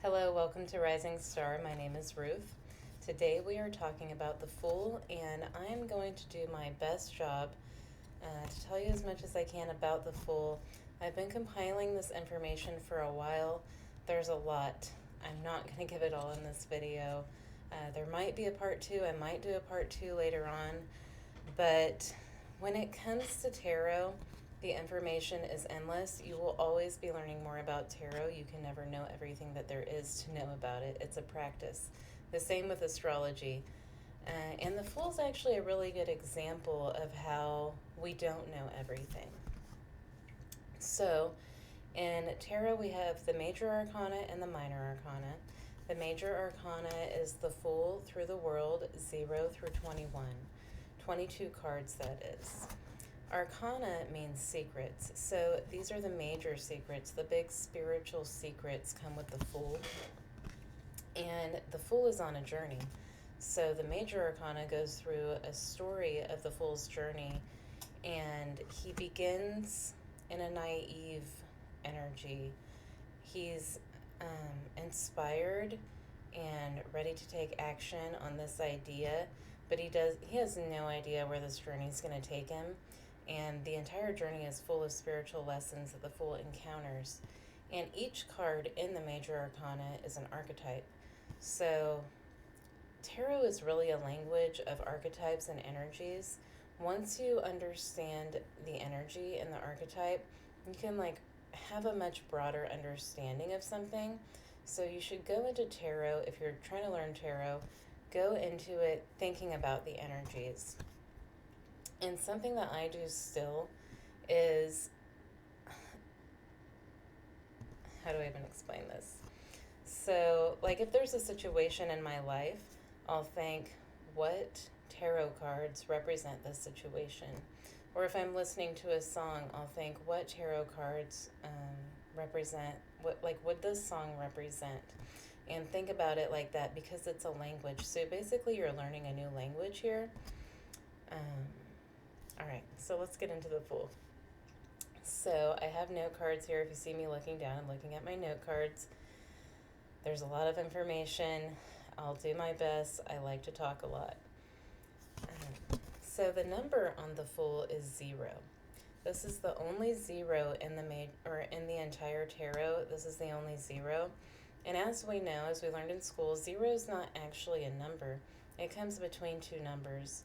Hello, welcome to Rising Star. My name is Ruth. Today we are talking about the Fool, and I'm going to do my best job to tell you as much as I can about the Fool. I've been compiling this information for a while. There's a lot. I'm not going to give it all in this video. There might be a part two. I might do a part two later on. But when it comes to tarot, the information is endless. You will always be learning more about tarot. You can never know everything that there is to know about it. It's a practice. The same with astrology. And the Fool's actually a really good example of how we don't know everything. So, in tarot, we have the major arcana and the minor arcana. The major arcana is the Fool through the world, 0 through 21. 22 cards, that is. Arcana means secrets. So these are the major secrets. The big spiritual secrets come with the Fool. And the Fool is on a journey. So the major arcana goes through a story of the Fool's journey, and he begins in a naive energy. He's inspired and ready to take action on this idea, but he has no idea where this journey is going to take him. And the entire journey is full of spiritual lessons that the Fool encounters. And each card in the major arcana is an archetype. So tarot is really a language of archetypes and energies. Once you understand the energy and the archetype, you can have a much broader understanding of something. So you should go into tarot, if you're trying to learn tarot, go into it thinking about the energies. And something that I do still is, how do I even explain this? So, if there's a situation in my life, I'll think, what tarot cards represent this situation? Or if I'm listening to a song, I'll think, what tarot cards represent, what would this song represent? And think about it like that, because it's a language. So basically you're learning a new language here. All right, so let's get into the Fool. So I have note cards here. If you see me looking down, I'm looking at my note cards. There's a lot of information. I'll do my best. I like to talk a lot. So the number on the Fool is 0. This is the only 0 in the entire tarot. This is the only 0. And as we know, as we learned in school, 0 is not actually a number. It comes between two numbers.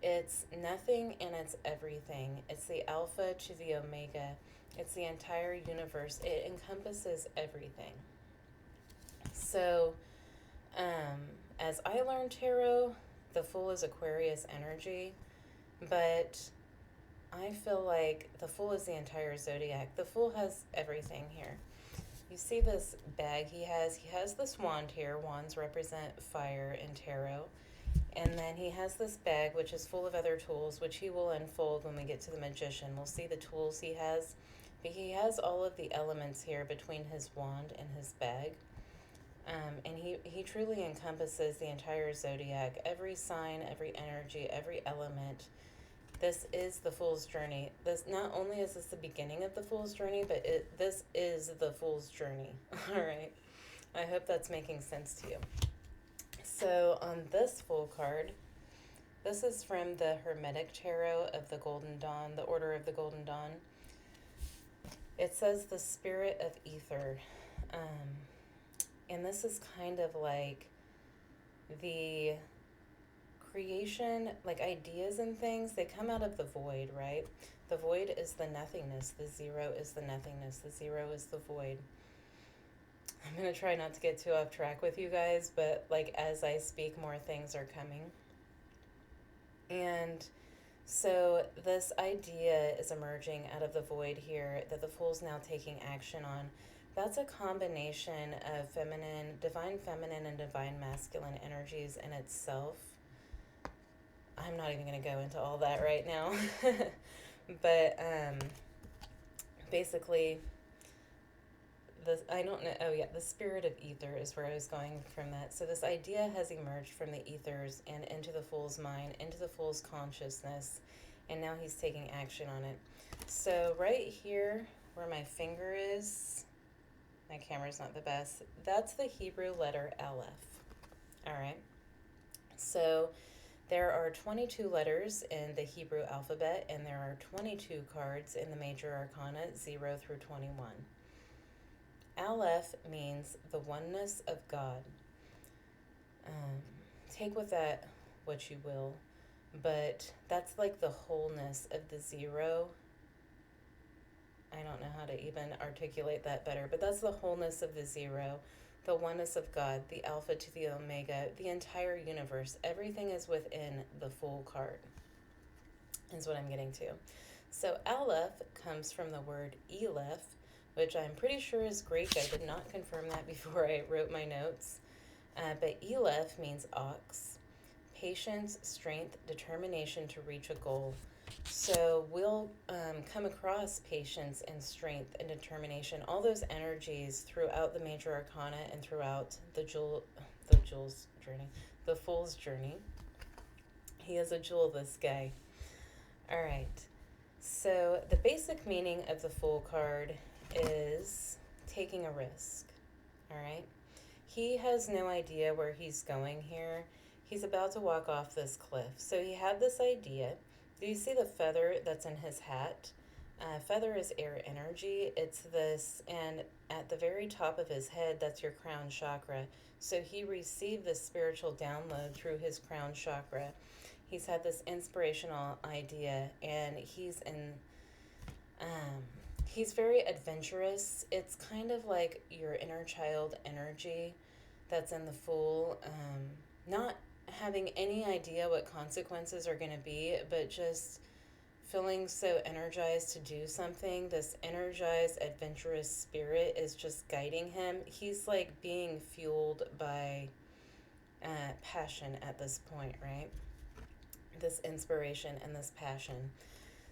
It's nothing and it's everything. It's the alpha to the omega. It's the entire universe. It encompasses everything. So, as I learned tarot, the Fool is Aquarius energy, but I feel like the Fool is the entire zodiac. The Fool has everything here. You see this bag he has? He has this wand here. Wands represent fire in tarot. And then he has this bag, which is full of other tools, which he will unfold when we get to the Magician. We'll see the tools he has. But he has all of the elements here between his wand and his bag. And he truly encompasses the entire zodiac, every sign, every energy, every element. This is the Fool's journey. This not only is this the beginning of the Fool's journey, but this is the Fool's journey. All right. I hope that's making sense to you. So on this Fool card, this is from the Hermetic Tarot of the Golden Dawn, the Order of the Golden Dawn. It says the spirit of ether. And this is kind of like the creation, ideas and things, they come out of the void, right? The void is the nothingness. The 0 is the nothingness. The 0 is the void. I'm going to try not to get too off track with you guys, but as I speak, more things are coming. And so this idea is emerging out of the void here that the Fool's now taking action on. That's a combination of divine feminine and divine masculine energies in itself. I'm not even going to go into all that right now. But basically, the spirit of ether is where I was going from that. So this idea has emerged from the ethers and into the Fool's mind, into the Fool's consciousness, and now he's taking action on it. So right here where my finger is, My camera's not the best. That's the Hebrew letter Aleph. All right. So there are 22 letters in the Hebrew alphabet, and there are 22 cards in the major arcana, 0 through 21. Aleph means the oneness of God. Um, Take with that what you will, but that's like the wholeness of the zero. I don't know how to even articulate that better, but that's the wholeness of the zero, the oneness of God, the alpha to the omega, the entire universe. Everything is within the full card, is what I'm getting to. So Aleph comes from the word Eleph, which I'm pretty sure is Greek. I did not confirm that before I wrote my notes. But Eleph means ox, patience, strength, determination to reach a goal. So we'll come across patience and strength and determination, all those energies throughout the major arcana and throughout the Jewel's journey, the Fool's journey. He is a jewel, this guy. All right. So the basic meaning of the Fool card is taking a risk. All right. He has no idea where he's going here. He's about to walk off this cliff. So he had this idea. Do you see the feather that's in his hat? Feather is air energy. It's this, and at the very top of his head, that's your crown chakra. So he received this spiritual download through his crown chakra. He's had this inspirational idea, and he's very adventurous. It's kind of like your inner child energy that's in the Fool. Not having any idea what consequences are going to be, but just feeling so energized to do something. This energized, adventurous spirit is just guiding him. He's like being fueled by passion at this point, right? This inspiration and this passion.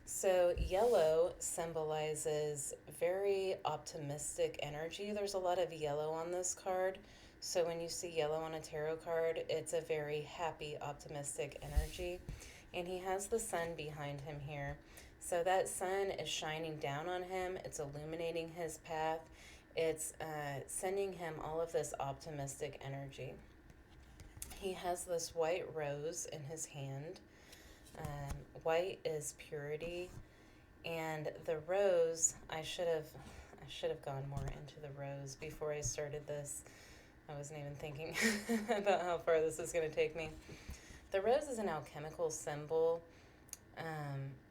So yellow symbolizes very optimistic energy. There's a lot of yellow on this card. So when you see yellow on a tarot card, it's a very happy, optimistic energy. And he has the sun behind him here. So that sun is shining down on him. It's illuminating his path. It's sending him all of this optimistic energy. He has this white rose in his hand. White is purity, and the rose, I should have gone more into the rose before I started this. I wasn't even thinking about how far this is going to take me. The rose is an alchemical symbol.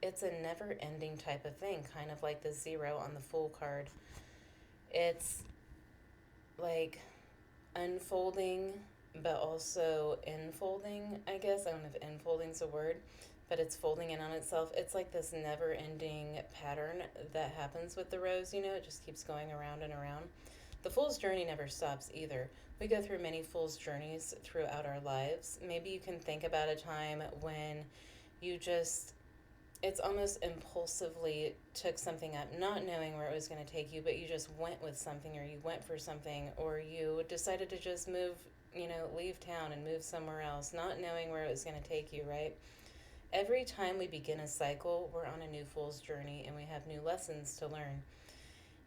It's a never-ending type of thing, kind of like the 0 on the Fool card. It's like unfolding, but also enfolding, I guess. I don't know if enfolding's a word, but it's folding in on itself. It's like this never-ending pattern that happens with the rose, it just keeps going around and around. The Fool's journey never stops either. We go through many Fool's journeys throughout our lives. Maybe you can think about a time when you just, it's almost impulsively took something up, not knowing where it was going to take you, but you just went with something, or you went for something, or you decided to just move, leave town and move somewhere else, not knowing where it was going to take you, right? Every time we begin a cycle, we're on a new Fool's journey, and we have new lessons to learn.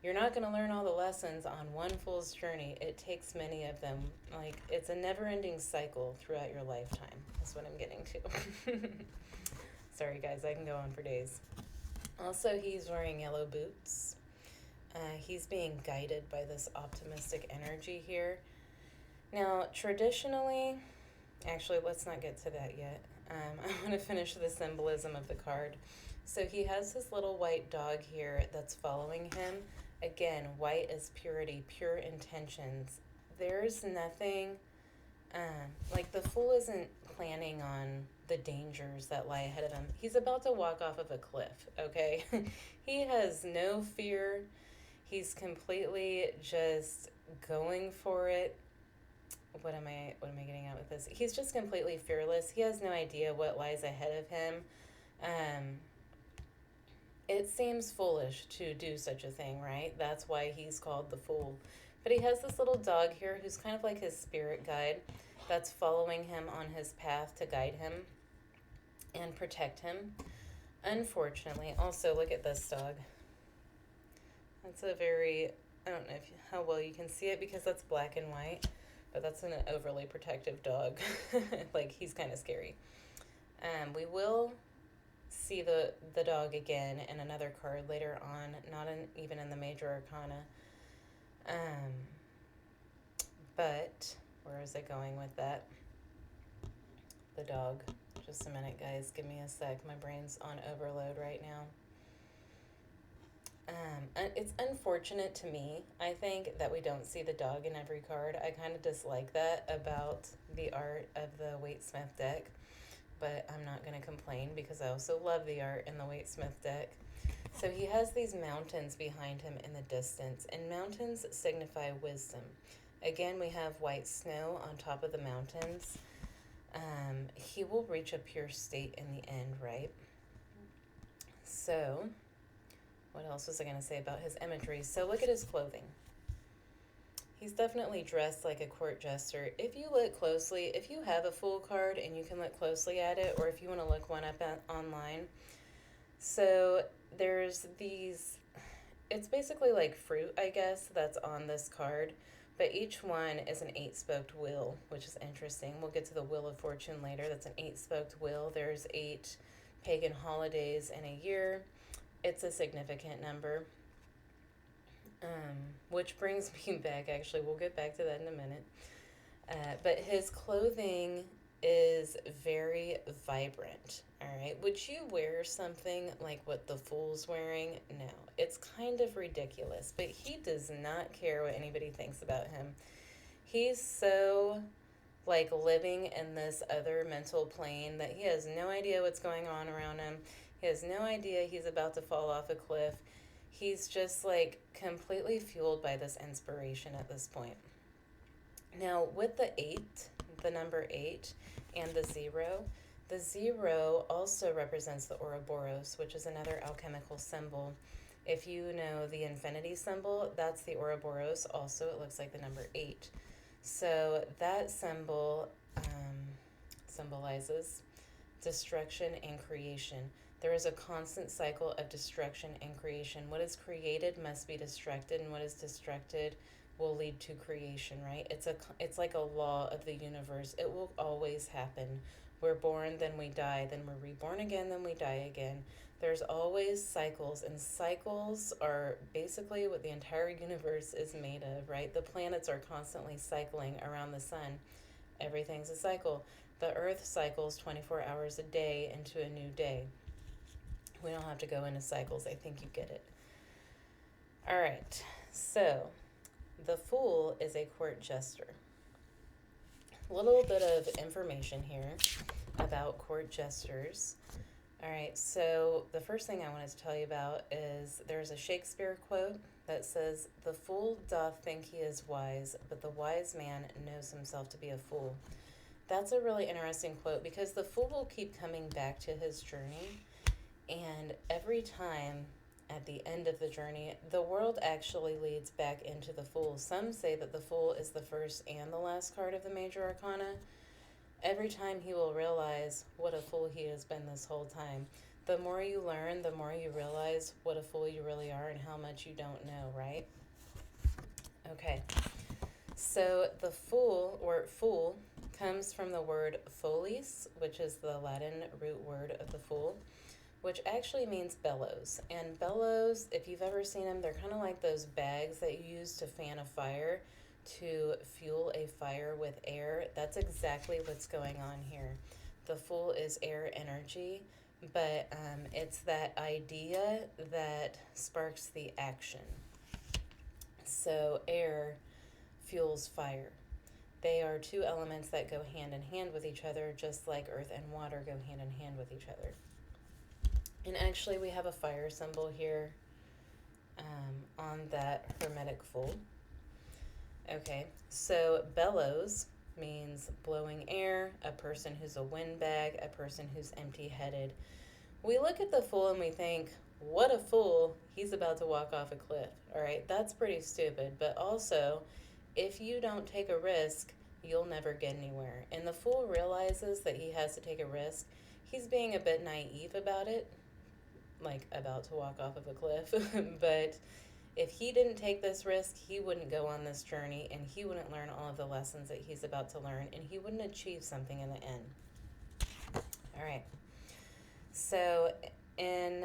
You're not going to learn all the lessons on one Fool's journey. It takes many of them. Like, it's a never-ending cycle throughout your lifetime. That's what I'm getting to. Sorry, guys, I can go on for days. Also, he's wearing yellow boots. He's being guided by this optimistic energy here. Now, traditionally, actually, let's not get to that yet. I want to finish the symbolism of the card. So he has this little white dog here that's following him. Again, white is purity, pure intentions. There's nothing, like the Fool isn't planning on the dangers that lie ahead of him. He's about to walk off of a cliff, okay? He has no fear. He's completely just going for it. What am I getting at with this? He's just completely fearless. He has no idea what lies ahead of him. It seems foolish to do such a thing, right? That's why he's called the Fool. But he has this little dog here who's kind of like his spirit guide that's following him on his path to guide him and protect him. Unfortunately, also look at this dog. That's a very I don't know how well you can see it because that's black and white, but that's an overly protective dog. Like, he's kind of scary. We will see the dog again in another card later on, not even in the major arcana. Um, but where is it going with that? The dog. Just a minute, guys. Give me a sec. My brain's on overload right now. It's unfortunate to me, I think, that we don't see the dog in every card. I kind of dislike that about the art of the Waite-Smith deck, but I'm not going to complain because I also love the art in the Waite-Smith deck. So he has these mountains behind him in the distance, and mountains signify wisdom. Again, we have white snow on top of the mountains. He will reach a pure state in the end, right? So, what else was I going to say about his imagery? So look at his clothing. He's definitely dressed like a court jester. If you look closely, if you have a Fool card and you can look closely at it, or if you want to look one up online, so there's these, it's basically like fruit, I guess, that's on this card, but each one is an 8-spoked wheel, which is interesting. We'll get to the Wheel of Fortune later. That's an 8-spoked wheel. There's 8 pagan holidays in a year. It's a significant number, which brings me back, actually, we'll get back to that in a minute. But his clothing is very vibrant, all right? Would you wear something like what the Fool's wearing? No, it's kind of ridiculous, but he does not care what anybody thinks about him. He's so, like, living in this other mental plane that he has no idea what's going on around him. He has no idea he's about to fall off a cliff. He's just, like, completely fueled by this inspiration at this point. Now, with the 8, the number 8, and the 0 also represents the Ouroboros, which is another alchemical symbol. If you know the infinity symbol, that's the Ouroboros. Also, it looks like the number 8. So that symbol symbolizes destruction and creation. There is a constant cycle of destruction and creation. What is created must be destructed, and what is destructed will lead to creation, right? It's like a law of the universe. It will always happen. We're born, then we die, then we're reborn again, then we die again. There's always cycles, and cycles are basically what the entire universe is made of, right? The planets are constantly cycling around the sun. Everything's a cycle. The earth cycles 24 hours a day into a new day. We don't have to go into cycles. I think you get it. All right. So, the Fool is a court jester. A little bit of information here about court jesters. All right, so the first thing I wanted to tell you about is there's a Shakespeare quote that says, "The fool doth think he is wise, but the wise man knows himself to be a fool." That's a really interesting quote because the fool will keep coming back to his journey, and every time at the end of the journey, the world actually leads back into the Fool. Some say that the Fool is the first and the last card of the major arcana. Every time he will realize what a fool he has been this whole time. The more you learn, the more you realize what a fool you really are and how much you don't know, right? Okay, so the Fool, or fool, comes from the word folies, which is the Latin root word of the fool, which actually means bellows. And bellows, if you've ever seen them, they're kind of like those bags that you use to fan a fire, to fuel a fire with air. That's exactly what's going on here. The Fool is air energy, but it's that idea that sparks the action. So air fuels fire. They are two elements that go hand in hand with each other, just like earth and water go hand in hand with each other. And actually, we have a fire symbol here on that Hermetic Fool. Okay, so bellows means blowing air, a person who's a windbag, a person who's empty-headed. We look at the Fool and we think, what a fool, he's about to walk off a cliff. All right, that's pretty stupid. But also, if you don't take a risk, you'll never get anywhere. And the Fool realizes that he has to take a risk. He's being a bit naive about it, like about to walk off of a cliff, but If he didn't take this risk, he wouldn't go on this journey, and he wouldn't learn all of the lessons that he's about to learn, and he wouldn't achieve something in the end. All right. So in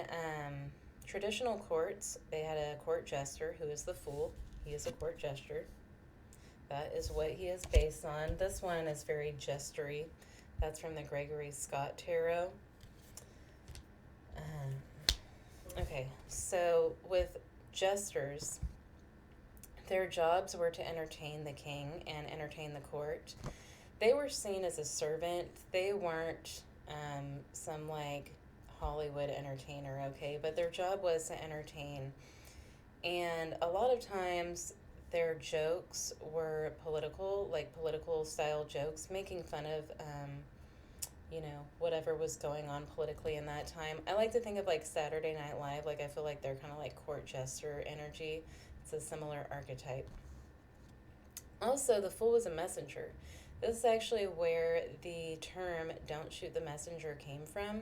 traditional courts, they had a court jester who is the fool. He is a court jester. That is what he is based on. This one is very jestery. That's from the Gregory Scott Tarot. Okay, so with jesters, their jobs were to entertain the king and entertain the court. They were seen as a servant. They weren't some like Hollywood entertainer, okay? But their job was to entertain. And a lot of times their jokes were political, like political style jokes, making fun of, whatever was going on politically in that time. I like to think of like Saturday Night Live. Like I feel like they're kind of like court jester energy. It's a similar archetype. Also, the fool was a messenger. This is actually where the term "don't shoot the messenger" came from,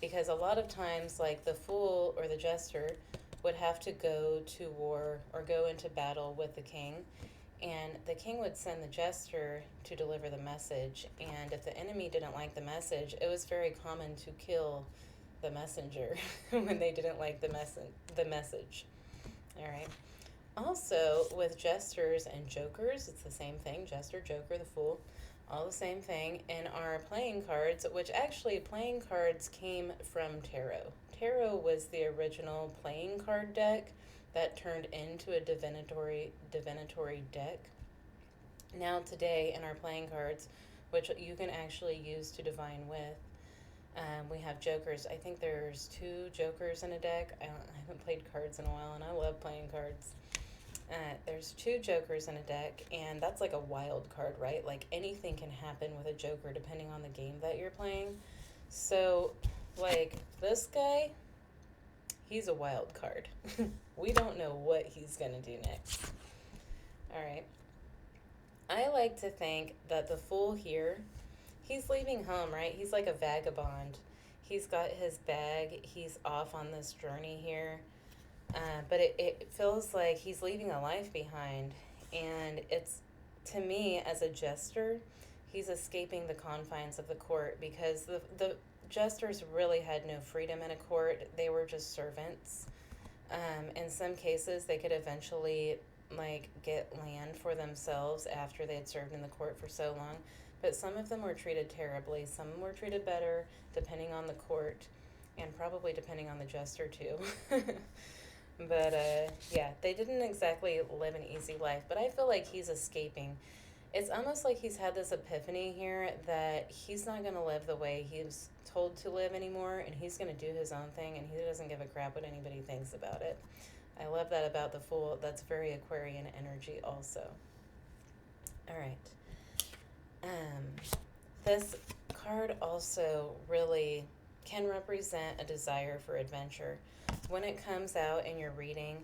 because a lot of times, like the fool or the jester would have to go to war or go into battle with the king, and the king would send the jester to deliver the message. And if the enemy didn't like the message, it was very common to kill the messenger when they didn't like the message. All right. Also, with jesters and jokers, it's the same thing. Jester, joker, the fool, all the same thing. In our playing cards, which actually playing cards came from tarot. Tarot was the original playing card deck that turned into a divinatory deck. Now today in our playing cards, which you can actually use to divine with, we have jokers. I think there's 2 jokers in a deck. I haven't played cards in a while, and I love playing cards. There's 2 jokers in a deck, and that's like a wild card, right? Like anything can happen with a joker depending on the game that you're playing. So, like this guy, he's a wild card. We don't know what he's going to do next. All right. I like to think that the fool here, he's leaving home, right? He's like a vagabond. He's got his bag. He's off on this journey here. But it feels like he's leaving a life behind. And it's, to me, as a jester, he's escaping the confines of the court, because the jesters really had no freedom in a court. They were just servants. In some cases, they could eventually get land for themselves after they had served in the court for so long. But some of them were treated terribly. Some were treated better, depending on the court, and probably depending on the jester too. But yeah, they didn't exactly live an easy life. But I feel like he's escaping. It's almost like he's had this epiphany here that he's not going to live the way he was told to live anymore, and he's going to do his own thing, and he doesn't give a crap what anybody thinks about it. I love that about the Fool. That's very Aquarian energy also. All right. This card also really can represent a desire for adventure. When it comes out in your reading,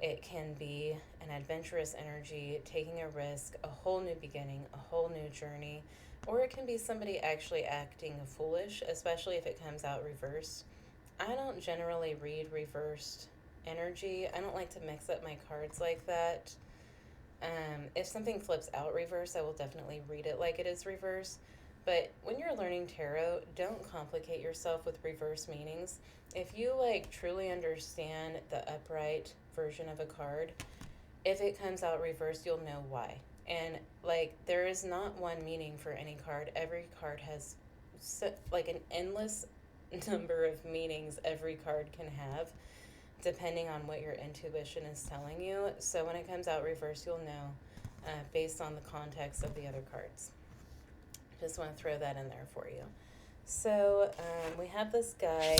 it can be an adventurous energy, taking a risk, a whole new beginning, a whole new journey, or it can be somebody actually acting foolish, especially if it comes out reversed. I don't generally read reversed energy. I don't like to mix up my cards like that. If something flips out reverse, I will definitely read it like it is reverse. But when you're learning tarot, don't complicate yourself with reverse meanings. If you truly understand the upright version of a card, if it comes out reversed, you'll know why. And there is not one meaning for any card. Every card has an endless number of meanings every card can have, depending on what your intuition is telling you. So when it comes out reversed, you'll know based on the context of the other cards. Just want to throw that in there for you. So we have this guy.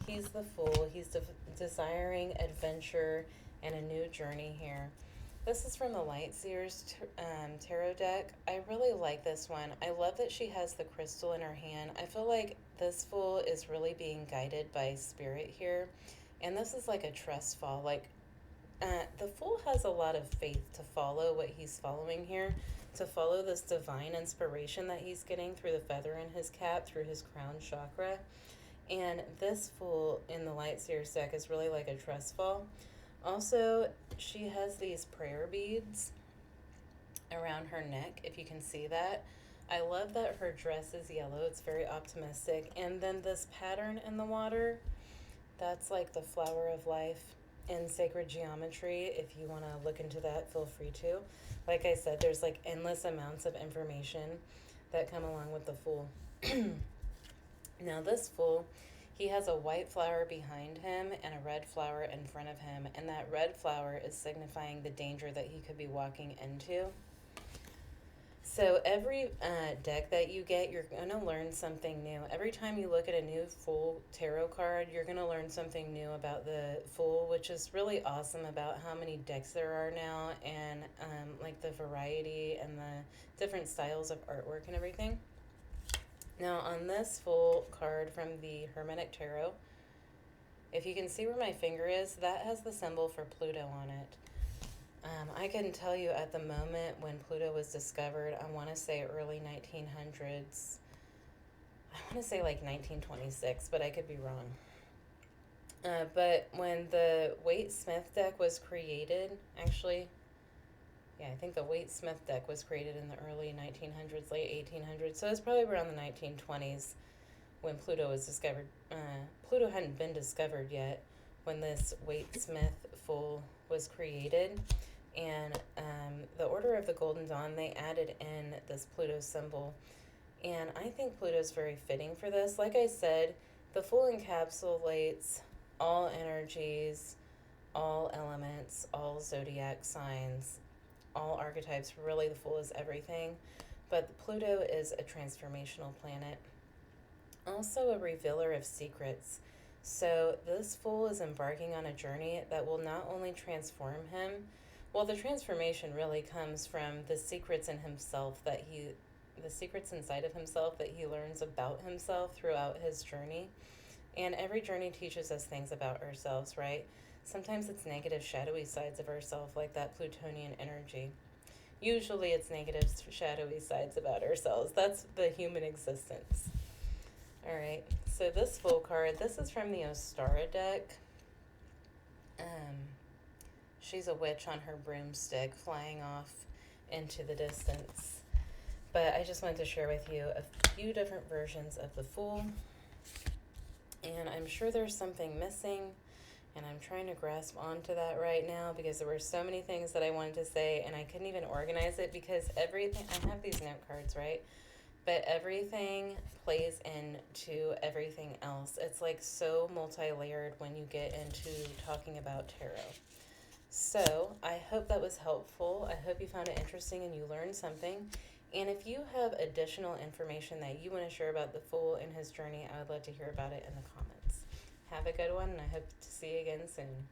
He's the Fool. He's desiring adventure and a new journey here. This is from the Lightseers tarot deck. I really like this one. I love that she has the crystal in her hand. I feel like this Fool is really being guided by spirit here. And this is like a trust fall. The Fool has a lot of faith to follow what he's following here, to follow this divine inspiration that he's getting through the feather in his cap, through his crown chakra. And this Fool in the Lightseers deck is really like a trust fall. Also, she has these prayer beads around her neck, if you can see that. I love that her dress is yellow. It's very optimistic. And then this pattern in the water, that's like the flower of life in sacred geometry. If you want to look into that, feel free to. Like I said, there's like endless amounts of information that come along with the Fool. Now, this Fool, he has a white flower behind him and a red flower in front of him, and that red flower is signifying the danger that he could be walking into. So every deck that you get, you're going to learn something new. Every time you look at a new Fool tarot card, you're going to learn something new about the Fool, which is really awesome about how many decks there are now, and like the variety and the different styles of artwork and everything. Now on this Fool card from the Hermetic Tarot, if you can see where my finger is, that has the symbol for Pluto on it. I can tell you at the moment when Pluto was discovered, I want to say early 1900s. I want to say like 1926, but I could be wrong. But when the Waite-Smith deck was created, actually, yeah, I think the Waite-Smith deck was created in the early 1900s, late 1800s. So it's probably around the 1920s when Pluto was discovered. Pluto hadn't been discovered yet when this Waite-Smith Fool was created. And the Order of the Golden Dawn, they added in this Pluto symbol. And I think Pluto's very fitting for this. Like I said, the Fool encapsulates all energies, all elements, all zodiac signs, all archetypes. Really, the Fool is everything. But Pluto is a transformational planet, also a revealer of secrets. So this Fool is embarking on a journey that will not only transform him, well, the transformation really comes from the secrets in himself the secrets inside of himself that he learns about himself throughout his journey. And every journey teaches us things about ourselves, right? Sometimes it's negative, shadowy sides of ourselves, like that Plutonian energy. Usually it's negative, shadowy sides about ourselves. That's the human existence. All right, so this Fool card, this is from the Ostara deck. She's a witch on her broomstick flying off into the distance. But I just wanted to share with you a few different versions of the Fool. And I'm sure there's something missing, and I'm trying to grasp onto that right now because there were so many things that I wanted to say, and I couldn't even organize it because everything, I have these note cards, right? But everything plays into everything else. It's like so multi-layered when you get into talking about tarot. So I hope that was helpful. I hope you found it interesting and you learned something. And if you have additional information that you want to share about the Fool and his journey, I would love to hear about it in the comments. Have a good one, and I hope to see you again soon.